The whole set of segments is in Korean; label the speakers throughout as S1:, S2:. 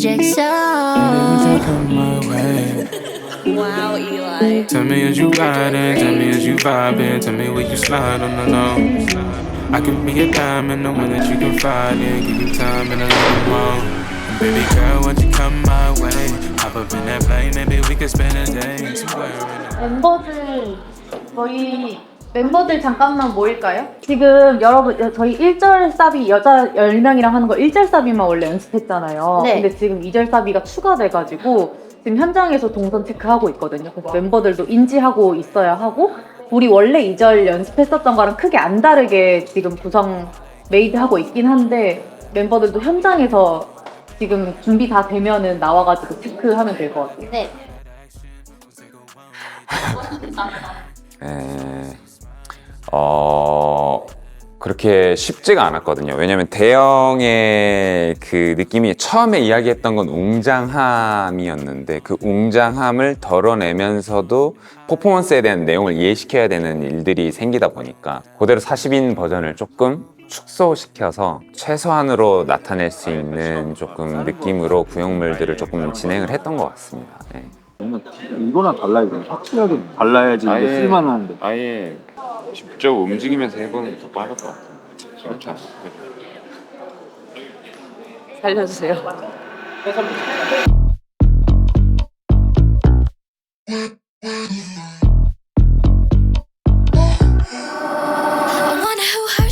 S1: jigsaw.
S2: Come my way.
S1: Wow, Eli.
S2: Tell me as you riding, tell me as you vibing, tell me where you slide on the low. I can be a diamond, the one that you can find in, give you time and a little more. And baby girl, won't you come my way? Hop up in that plane, maybe we could spend a day somewhere.
S3: 저희 멤버들 잠깐만 모일까요? 지금 여러분 저희 1절 사비 여자 10명이랑 하는 거 1절 사비만 원래 연습했잖아요.
S4: 네.
S3: 근데 지금 2절 사비가 추가돼가지고 지금 현장에서 동선 체크하고 있거든요. 그래서 멤버들도 인지하고 있어야 하고 우리 원래 2절 연습했었던 거랑 크게 안 다르게 지금 구성 메이드하고 있긴 한데 멤버들도 현장에서 지금 준비 다 되면은 나와가지고 체크하면 될 것 같아요.
S4: 네.
S5: 그렇게 쉽지가 않았거든요. 왜냐면 대형의 그 느낌이 처음에 이야기했던 건 웅장함이었는데 그 웅장함을 덜어내면서도 퍼포먼스에 대한 내용을 이해시켜야 되는 일들이 생기다 보니까 그대로 40인 버전을 조금 축소시켜서 최소한으로 나타낼 수 있는 조금 느낌으로 구형물들을 조금 진행을 했던 것 같습니다. 네.
S6: 이거랑 달라야 돼. 확실하게 달라야지 이게 쓸만한데.
S7: 아예 직접 움직이면서 해보는 게 더 빠를 것 같아요. 그렇지 않아요?
S3: 살려주세요.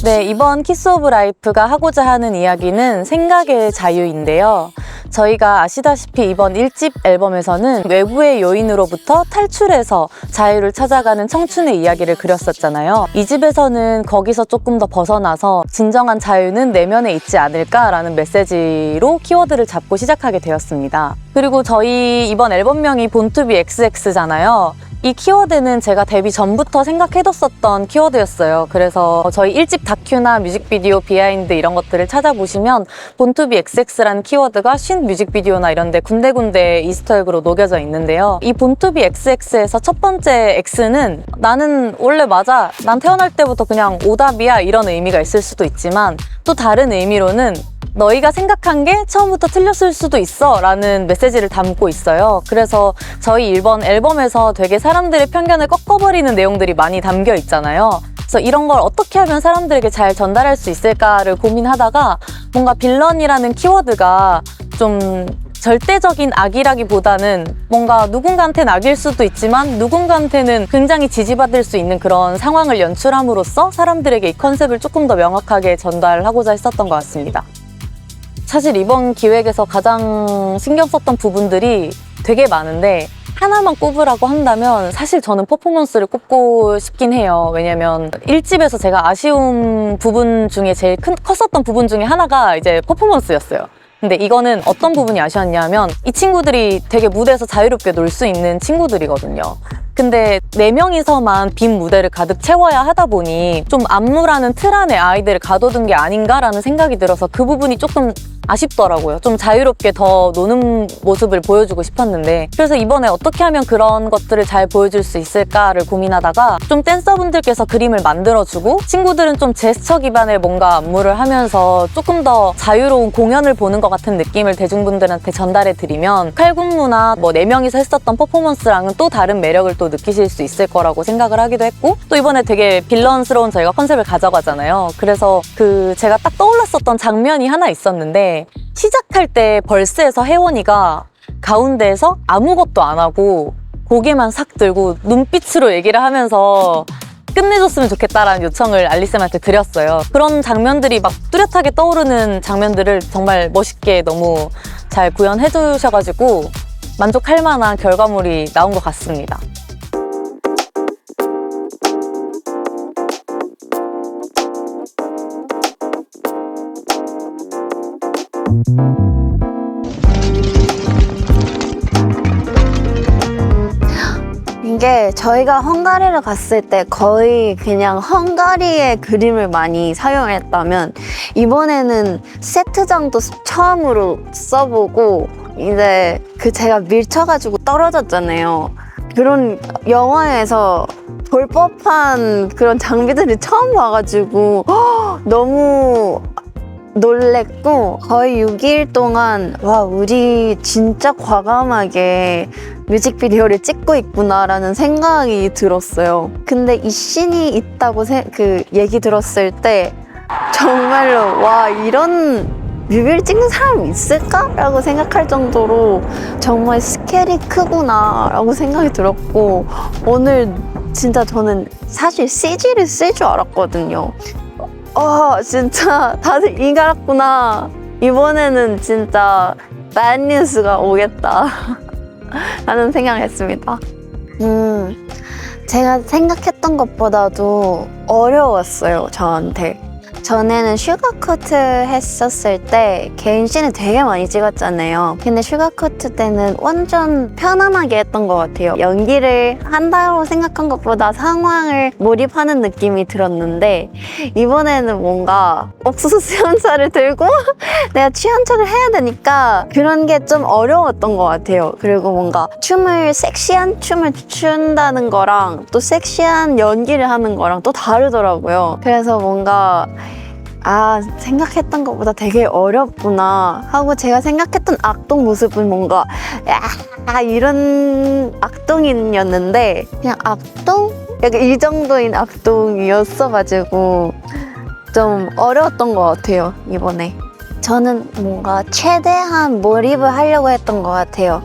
S8: 네, 이번 키스 오브 라이프가 하고자 하는 이야기는 생각의 자유인데요. 저희가 아시다시피 이번 1집 앨범에서는 외부의 요인으로부터 탈출해서 자유를 찾아가는 청춘의 이야기를 그렸었잖아요. 이 집에서는 거기서 조금 더 벗어나서 진정한 자유는 내면에 있지 않을까라는 메시지로 키워드를 잡고 시작하게 되었습니다. 그리고 저희 이번 앨범명이 본투비 XX잖아요. 이 키워드는 제가 데뷔 전부터 생각해뒀었던 키워드였어요. 그래서 저희 1집 다큐나 뮤직비디오, 비하인드 이런 것들을 찾아보시면 본투비 XX라는 키워드가 쉰 뮤직비디오나 이런 데 군데군데 이스터에그로 녹여져 있는데요. 이 본투비 XX에서 첫 번째 X는 나는 원래 맞아, 난 태어날 때부터 그냥 오답이야 이런 의미가 있을 수도 있지만 또 다른 의미로는 너희가 생각한 게 처음부터 틀렸을 수도 있어 라는 메시지를 담고 있어요. 그래서 저희 이번 앨범에서 되게 사람들의 편견을 꺾어버리는 내용들이 많이 담겨 있잖아요. 그래서 이런 걸 어떻게 하면 사람들에게 잘 전달할 수 있을까를 고민하다가 뭔가 빌런이라는 키워드가 좀 절대적인 악이라기보다는 뭔가 누군가한테는 악일 수도 있지만 누군가한테는 굉장히 지지받을 수 있는 그런 상황을 연출함으로써 사람들에게 이 컨셉을 조금 더 명확하게 전달하고자 했었던 것 같습니다. 사실 이번 기획에서 가장 신경 썼던 부분들이 되게 많은데 하나만 꼽으라고 한다면 사실 저는 퍼포먼스를 꼽고 싶긴 해요. 왜냐면 1집에서 제가 아쉬운 부분 중에 제일 컸었던 부분 중에 하나가 이제 퍼포먼스였어요. 근데 이거는 어떤 부분이 아쉬웠냐면 이 친구들이 되게 무대에서 자유롭게 놀 수 있는 친구들이거든요. 근데 4명이서만 빈 무대를 가득 채워야 하다 보니 좀 안무라는 틀 안에 아이들을 가둬둔 게 아닌가라는 생각이 들어서 그 부분이 조금 아쉽더라고요. 좀 자유롭게 더 노는 모습을 보여주고 싶었는데 그래서 이번에 어떻게 하면 그런 것들을 잘 보여줄 수 있을까를 고민하다가 좀 댄서분들께서 그림을 만들어주고 친구들은 좀 제스처 기반의 뭔가 안무를 하면서 조금 더 자유로운 공연을 보는 것 같은 느낌을 대중분들한테 전달해드리면 칼군무나 뭐 4명이서 했었던 퍼포먼스랑은 또 다른 매력을 또 느끼실 수 있을 거라고 생각을 하기도 했고 또 이번에 되게 빌런스러운 저희가 컨셉을 가져가잖아요. 그래서 그 제가 딱 떠올랐었던 장면이 하나 있었는데 시작할 때 벌스에서 혜원이가 가운데에서 아무것도 안 하고 고개만 삭 들고 눈빛으로 얘기를 하면서 끝내줬으면 좋겠다라는 요청을 알리쌤한테 드렸어요. 그런 장면들이 막 뚜렷하게 떠오르는 장면들을 정말 멋있게 너무 잘 구현해 주셔가지고 만족할 만한 결과물이 나온 것 같습니다.
S4: 이게 저희가 헝가리를 갔을 때 거의 그냥 헝가리의 그림을 많이 사용했다면 이번에는 세트장도 처음으로 써보고 이제 그 제가 밀쳐가지고 떨어졌잖아요. 그런 영화에서 볼 법한 그런 장비들을 처음 봐가지고 너무 놀랬고 거의 6일 동안 와 우리 진짜 과감하게 뮤직비디오를 찍고 있구나라는 생각이 들었어요. 근데 이 씬이 있다고 그 얘기 들었을 때 정말로 와 이런 뮤비를 찍는 사람이 있을까? 라고 생각할 정도로 정말 스케일이 크구나 라고 생각이 들었고 오늘 진짜 저는 사실 CG를 쓸 줄 알았거든요. 진짜 다들 이가 알았구나. 이번에는 진짜 bad 뉴스가 오겠다 라는 생각을 했습니다. 제가 생각했던 것보다도 어려웠어요, 저한테. 전에는 슈가코트 했었을 때 개인 씬을 되게 많이 찍었잖아요. 근데 슈가코트 때는 완전 편안하게 했던 것 같아요. 연기를 한다고 생각한 것보다 상황을 몰입하는 느낌이 들었는데 이번에는 뭔가 옥수수 수염차를 들고 내가 취한 척을 해야 되니까 그런 게 좀 어려웠던 것 같아요. 그리고 뭔가 섹시한 춤을 춘다는 거랑 또 섹시한 연기를 하는 거랑 또 다르더라고요. 그래서 뭔가 생각했던 것보다 되게 어렵구나 하고 제가 생각했던 악동 모습은 뭔가 이런 악동이었는데 그냥 악동? 약간 이 정도인 악동이었어가지고 좀 어려웠던 것 같아요, 이번에. 저는 뭔가 최대한 몰입을 하려고 했던 것 같아요.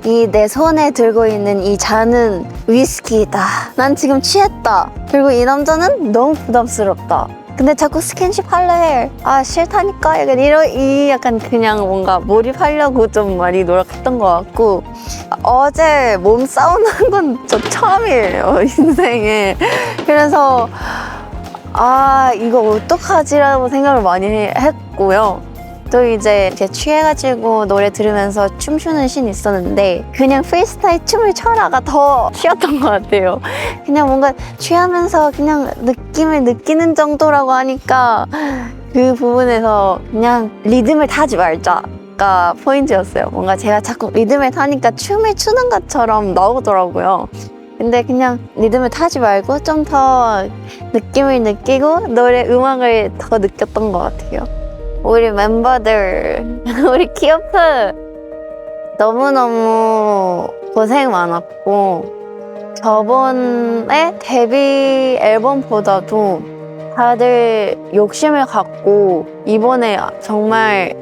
S4: 이 내 손에 들고 있는 이 잔은 위스키다. 난 지금 취했다. 그리고 이 남자는 너무 부담스럽다. 근데 자꾸 스킨십 할래 해. 싫다니까? 약간 그냥 뭔가 몰입하려고 좀 많이 노력했던 것 같고 어제 몸싸움 한 건 저 처음이에요, 인생에. 그래서 이거 어떡하지라고 생각을 많이 했고요. 또 이제 취해가지고 노래 들으면서 춤추는 씬이 있었는데 그냥 프리스타일 춤을 춰라가 더 쉬웠던 것 같아요. 그냥 뭔가 취하면서 그냥 느낌을 느끼는 정도라고 하니까 그 부분에서 그냥 리듬을 타지 말자가 포인트였어요. 뭔가 제가 자꾸 리듬을 타니까 춤을 추는 것처럼 나오더라고요. 근데 그냥 리듬을 타지 말고 좀 더 느낌을 느끼고 노래 음악을 더 느꼈던 것 같아요. 우리 멤버들, 우리 키오프 너무너무 고생 많았고 저번에 데뷔 앨범보다도 다들 욕심을 갖고 이번에 정말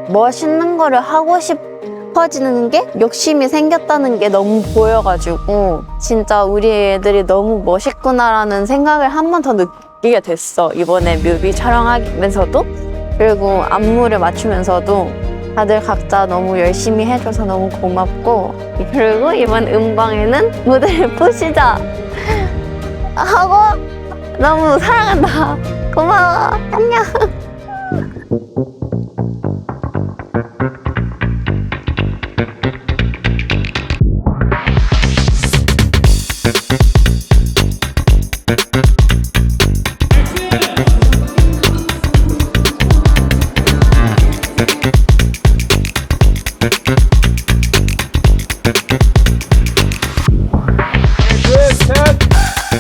S4: 멋있는 거를 하고 싶어지는 게 욕심이 생겼다는 게 너무 보여가지고 진짜 우리 애들이 너무 멋있구나라는 생각을 한 번 더 느끼게 됐어. 이번에 뮤비 촬영하면서도 그리고 안무를 맞추면서도 다들 각자 너무 열심히 해줘서 너무 고맙고 그리고 이번 음방에는 무대를 푸시자 하고 너무 사랑한다. 고마워. 안녕.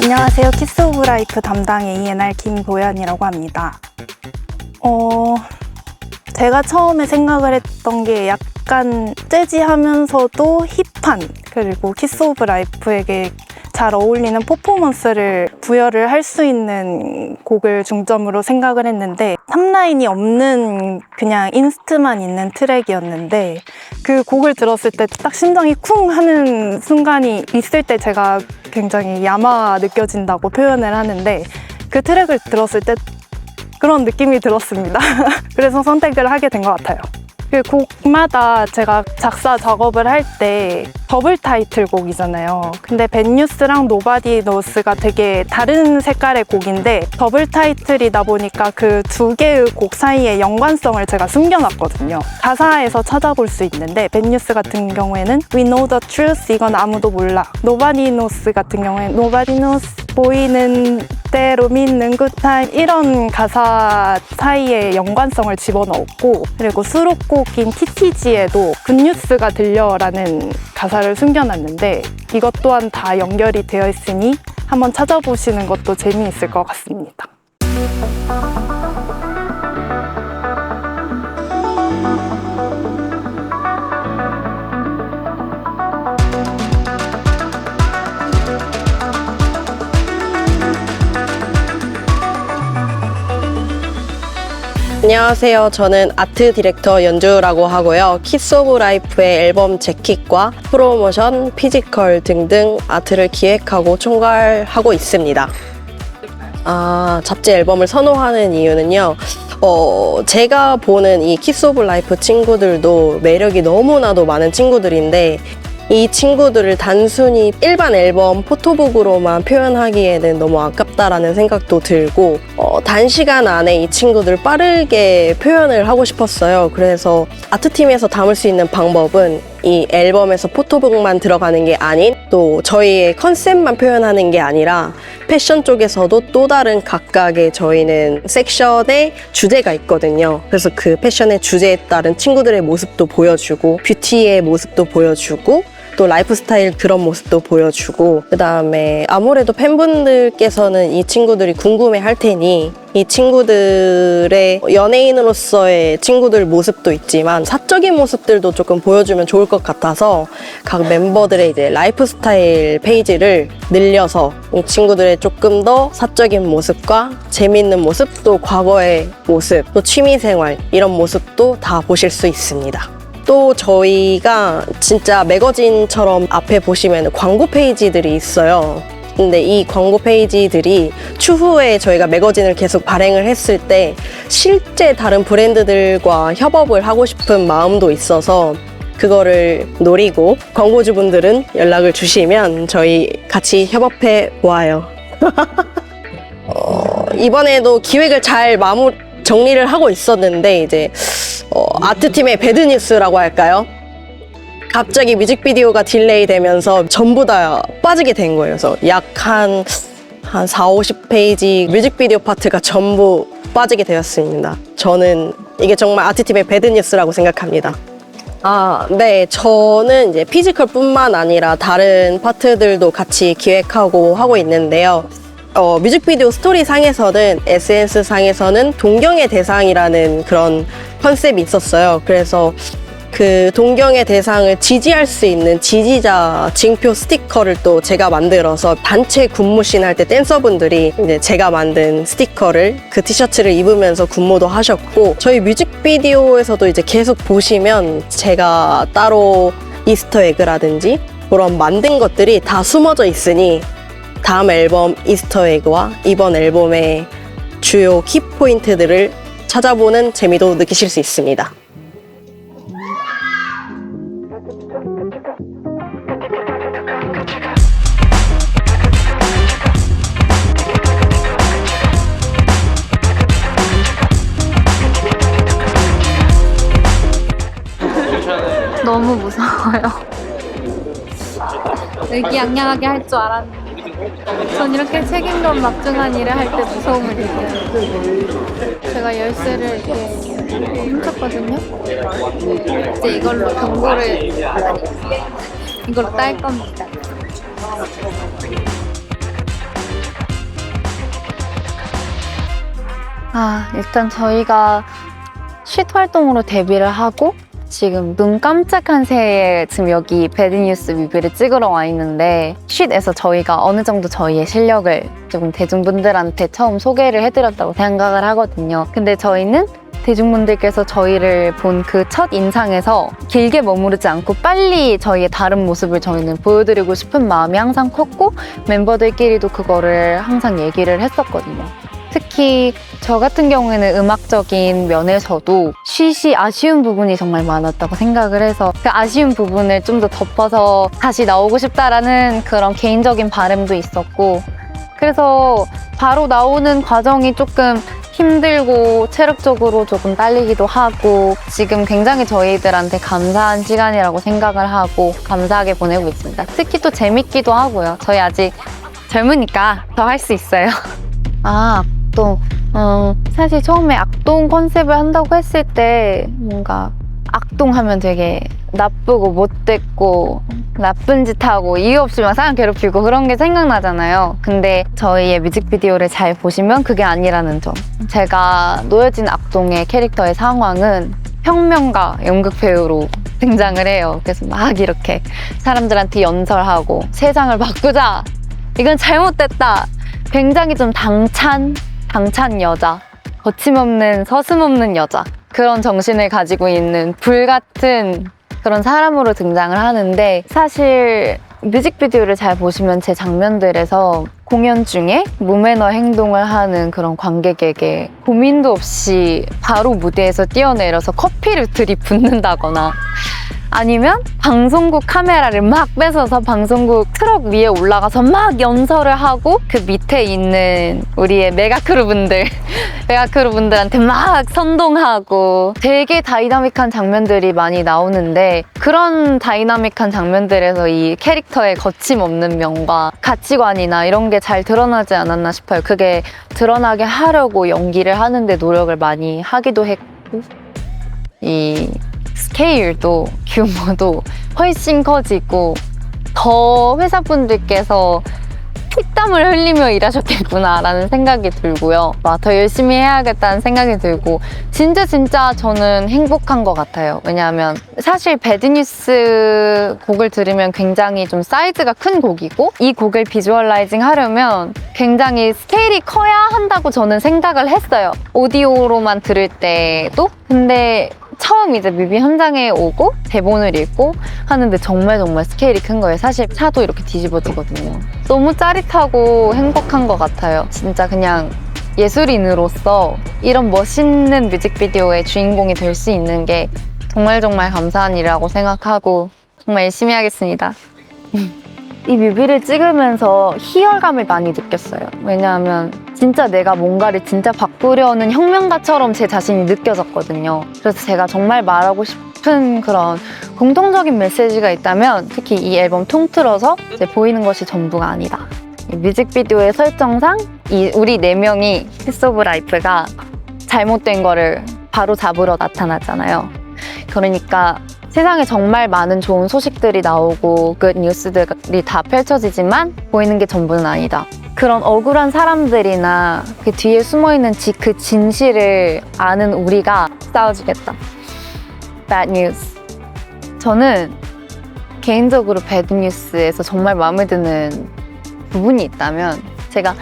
S9: 안녕하세요. 키스 오브 라이프 담당 A&R 김보연이라고 합니다. 제가 처음에 생각을 했던 게 약간 재즈하면서도 힙한 그리고 키스 오브 라이프에게 잘 어울리는 퍼포먼스를 부여를 할 수 있는 곡을 중점으로 생각을 했는데 3라인이 없는 그냥 인스트만 있는 트랙이었는데 그 곡을 들었을 때 딱 심장이 쿵 하는 순간이 있을 때 제가 굉장히 야마 느껴진다고 표현을 하는데 그 트랙을 들었을 때 그런 느낌이 들었습니다. 그래서 선택을 하게 된 것 같아요. 그 곡마다 제가 작사 작업을 할 때 더블 타이틀곡이잖아요. 근데 뱃뉴스랑 노바디 노스가 되게 다른 색깔의 곡인데 더블 타이틀이다 보니까 그 두 개의 곡 사이의 연관성을 제가 숨겨놨거든요. 가사에서 찾아볼 수 있는데 뱃뉴스 같은 경우에는 We know the truth 이건 아무도 몰라. 노바디 노스 같은 경우에는 Nobody knows 보이는 대로 믿는 굿타임 이런 가사 사이에 연관성을 집어넣었고 그리고 수록곡인 TTG에도 굿뉴스가 들려라는 가사를 숨겨놨는데 이것 또한 다 연결이 되어 있으니 한번 찾아보시는 것도 재미있을 것 같습니다.
S10: 안녕하세요. 저는 아트 디렉터 연주라고 하고요. 키스 오브 라이프의 앨범 재킷과 프로모션, 피지컬 등등 아트를 기획하고 총괄하고 있습니다. 잡지 앨범을 선호하는 이유는요. 제가 보는 이 키스 오브 라이프 친구들도 매력이 너무나도 많은 친구들인데 이 친구들을 단순히 일반 앨범 포토북으로만 표현하기에는 너무 아깝다라는 생각도 들고 단시간 안에 이 친구들 빠르게 표현을 하고 싶었어요. 그래서 아트팀에서 담을 수 있는 방법은 이 앨범에서 포토북만 들어가는 게 아닌 또 저희의 컨셉만 표현하는 게 아니라 패션 쪽에서도 또 다른 각각의 저희는 섹션의 주제가 있거든요. 그래서 그 패션의 주제에 따른 친구들의 모습도 보여주고 뷰티의 모습도 보여주고 또 라이프 스타일 그런 모습도 보여주고 그 다음에 아무래도 팬분들께서는 이 친구들이 궁금해 할 테니 이 친구들의 연예인으로서의 친구들 모습도 있지만 사적인 모습들도 조금 보여주면 좋을 것 같아서 각 멤버들의 이제 라이프 스타일 페이지를 늘려서 이 친구들의 조금 더 사적인 모습과 재미있는 모습 또 과거의 모습 또 취미생활 이런 모습도 다 보실 수 있습니다. 또 저희가 진짜 매거진처럼 앞에 보시면 광고 페이지들이 있어요. 근데 이 광고 페이지들이 추후에 저희가 매거진을 계속 발행을 했을 때 실제 다른 브랜드들과 협업을 하고 싶은 마음도 있어서 그거를 노리고 광고주분들은 연락을 주시면 저희 같이 협업해 보아요. 이번에도 기획을 잘 정리를 하고 있었는데 이제 아트팀의 배드뉴스라고 할까요? 갑자기 뮤직비디오가 딜레이 되면서 전부 다 빠지게 된 거예요. 그래서 약 한 40-50페이지 뮤직비디오 파트가 전부 빠지게 되었습니다. 저는 이게 정말 아트팀의 배드뉴스라고 생각합니다. 네. 저는 이제 피지컬뿐만 아니라 다른 파트들도 같이 기획하고 하고 있는데요. 뮤직비디오 스토리 상에서는 SNS 상에서는 동경의 대상이라는 그런 컨셉이 있었어요. 그래서 그 동경의 대상을 지지할 수 있는 지지자 징표 스티커를 또 제가 만들어서 단체 군무씬 할 때 댄서분들이 이제 제가 만든 스티커를 그 티셔츠를 입으면서 군무도 하셨고 저희 뮤직비디오에서도 이제 계속 보시면 제가 따로 이스터 에그라든지 그런 만든 것들이 다 숨어져 있으니 다음 앨범 이스터 에그와 이번 앨범의 주요 키포인트들을 찾아보는 재미도 느끼실 수 있습니다.
S4: 너무 무서워요.
S11: 의기양양하게 할 줄 알았는데 전 이렇게 책임감 막중한 일을 할 때 무서움을 느껴요. 제가 열쇠를 이렇게 훔쳤거든요. 이제 이걸로 경고를 이걸로 딸 겁니다.
S8: 일단 저희가 쉿 활동으로 데뷔를 하고 지금 눈 깜짝한 새에 지금 여기 배드뉴스 뮤비를 찍으러 와 있는데 쉿에서 저희가 어느 정도 저희의 실력을 조금 대중분들한테 처음 소개를 해드렸다고 생각을 하거든요. 근데 저희는 대중분들께서 저희를 본 그 첫 인상에서 길게 머무르지 않고 빨리 저희의 다른 모습을 저희는 보여드리고 싶은 마음이 항상 컸고 멤버들끼리도 그거를 항상 얘기를 했었거든요. 특히 저 같은 경우에는 음악적인 면에서도 쉿이 아쉬운 부분이 정말 많았다고 생각을 해서 그 아쉬운 부분을 좀 더 덮어서 다시 나오고 싶다라는 그런 개인적인 바람도 있었고 그래서 바로 나오는 과정이 조금 힘들고 체력적으로 조금 딸리기도 하고 지금 굉장히 저희들한테 감사한 시간이라고 생각을 하고 감사하게 보내고 있습니다. 특히 또 재밌기도 하고요. 저희 아직 젊으니까 더 할 수 있어요. 악동. 사실 처음에 악동 컨셉을 한다고 했을 때 뭔가 악동 하면 되게 나쁘고 못됐고 나쁜 짓 하고 이유 없이 막 사람 괴롭히고 그런 게 생각나잖아요. 근데 저희의 뮤직비디오를 잘 보시면 그게 아니라는 점. 제가 놓여진 악동의 캐릭터의 상황은 평명가 연극배우로 등장을 해요. 그래서 막 이렇게 사람들한테 연설하고 세상을 바꾸자! 이건 잘못됐다! 굉장히 좀 당찬 여자 거침없는 서슴없는 여자, 그런 정신을 가지고 있는 불같은 그런 사람으로 등장을 하는데, 사실 뮤직비디오를 잘 보시면 제 장면들에서 공연 중에 무매너 행동을 하는 그런 관객에게 고민도 없이 바로 무대에서 뛰어내려서 커피를 들이붓는다거나, 아니면 방송국 카메라를 막 뺏어서 방송국 트럭 위에 올라가서 막 연설을 하고 그 밑에 있는 우리의 메가크루분들한테 막 선동하고, 되게 다이나믹한 장면들이 많이 나오는데, 그런 다이나믹한 장면들에서 이 캐릭터의 거침없는 면과 가치관이나 이런 게 잘 드러나지 않았나 싶어요. 그게 드러나게 하려고 연기를 하는데 노력을 많이 하기도 했고, 이 스케일도 규모도 훨씬 커지고, 더 회사분들께서 피땀을 흘리며 일하셨겠구나라는 생각이 들고요. 더 열심히 해야겠다는 생각이 들고, 진짜 저는 행복한 것 같아요. 왜냐하면 사실 배드뉴스 곡을 들으면 굉장히 좀 사이즈가 큰 곡이고, 이 곡을 비주얼라이징 하려면 굉장히 스케일이 커야 한다고 저는 생각을 했어요. 오디오로만 들을 때도. 근데 처음 이제 뮤비 현장에 오고 대본을 읽고 하는데 정말 스케일이 큰 거예요. 사실 차도 이렇게 뒤집어지거든요. 너무 짜릿하고 행복한 것 같아요. 진짜 그냥 예술인으로서 이런 멋있는 뮤직비디오의 주인공이 될 수 있는 게 정말 감사한 일이라고 생각하고, 정말 열심히 하겠습니다. 이 뮤비를 찍으면서 희열감을 많이 느꼈어요. 왜냐하면 진짜 내가 뭔가를 진짜 바꾸려는 혁명가처럼 제 자신이 느껴졌거든요. 그래서 제가 정말 말하고 싶은 그런 공통적인 메시지가 있다면, 특히 이 앨범 통틀어서 이제 보이는 것이 전부가 아니다. 이 뮤직비디오의 설정상 우리 4명이 키스 오브 라이프가 잘못된 거를 바로 잡으러 나타나잖아요. 그러니까 세상에 정말 많은 좋은 소식들이 나오고 굿 뉴스들이 다 펼쳐지지만 보이는 게 전부는 아니다. 그런 억울한 사람들이나 그 뒤에 숨어있는 그 진실을 아는 우리가 싸워주겠다. Bad news. 저는 개인적으로 배드 뉴스에서 정말 마음에 드는 부분이 있다면, 제가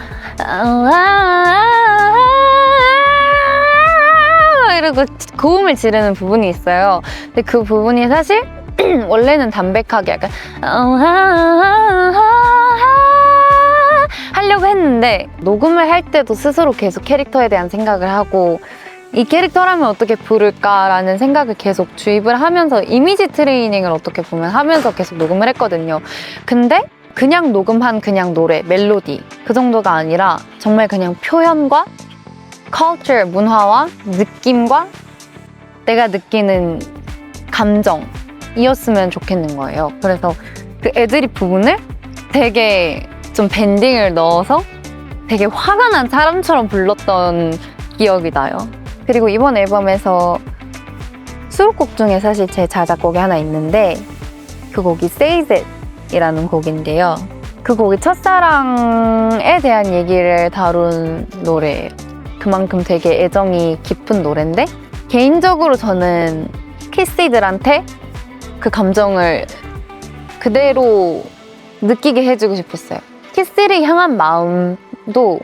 S8: 이러고 고음을 지르는 부분이 있어요. 근데 그 부분이 사실 원래는 담백하게 약간 하려고 했는데, 녹음을 할 때도 스스로 계속 캐릭터에 대한 생각을 하고, 이 캐릭터라면 어떻게 부를까라는 생각을 계속 주입을 하면서 이미지 트레이닝을 어떻게 보면 하면서 계속 녹음을 했거든요. 근데 그냥 녹음한 그냥 노래, 멜로디 그 정도가 아니라 정말 그냥 표현과 culture, 문화와 느낌과 내가 느끼는 감정이었으면 좋겠는 거예요. 그래서 그 애드립 부분을 되게 좀 밴딩을 넣어서 되게 화가 난 사람처럼 불렀던 기억이 나요. 그리고 이번 앨범에서 수록곡 중에 사실 제 자작곡이 하나 있는데, 그 곡이 Says It 이라는 곡인데요. 그 곡이 첫사랑에 대한 얘기를 다룬 노래예요. 그만큼 되게 애정이 깊은 노래인데, 개인적으로 저는 키스이들한테 그 감정을 그대로 느끼게 해주고 싶었어요. 키스를 향한 마음도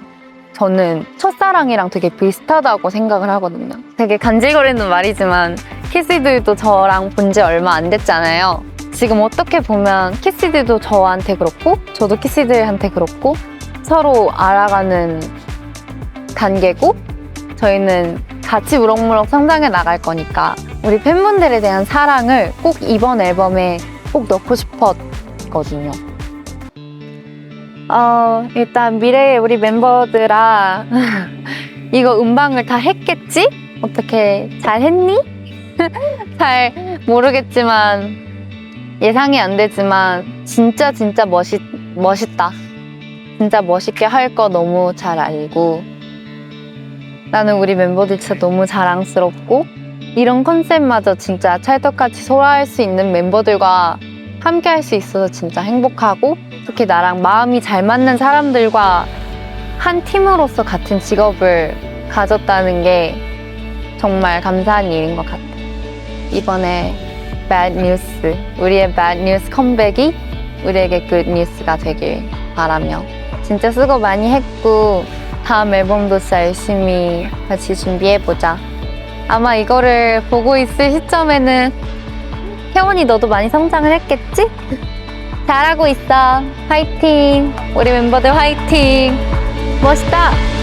S8: 저는 첫사랑이랑 되게 비슷하다고 생각을 하거든요. 되게 간질거리는 말이지만 키스이들도 저랑 본 지 얼마 안 됐잖아요. 지금 어떻게 보면 키스이들도 저한테 그렇고 저도 키스이들한테 그렇고 서로 알아가는 단계고, 저희는 같이 무럭무럭 성장해 나갈 거니까 우리 팬분들에 대한 사랑을 꼭 이번 앨범에 꼭 넣고 싶었거든요. 일단 미래의 우리 멤버들아 이거 음방을 다 했겠지? 어떻게 잘 했니? 잘 모르겠지만, 예상이 안 되지만 진짜 멋있다. 진짜 멋있게 할 거 너무 잘 알고, 나는 우리 멤버들 진짜 너무 자랑스럽고, 이런 컨셉마저 진짜 찰떡같이 소화할 수 있는 멤버들과 함께 할 수 있어서 진짜 행복하고, 특히 나랑 마음이 잘 맞는 사람들과 한 팀으로서 같은 직업을 가졌다는 게 정말 감사한 일인 것 같아요. 이번에 Bad News, 우리의 Bad News 컴백이 우리에게 Good News가 되길 바라며, 진짜 수고 많이 했고
S11: 다음 앨범도 진짜 열심히 같이 준비해보자. 아마 이거를 보고 있을 시점에는 혜원이 너도 많이 성장을 했겠지? 잘하고 있어. 화이팅! 우리 멤버들 화이팅! 멋있다!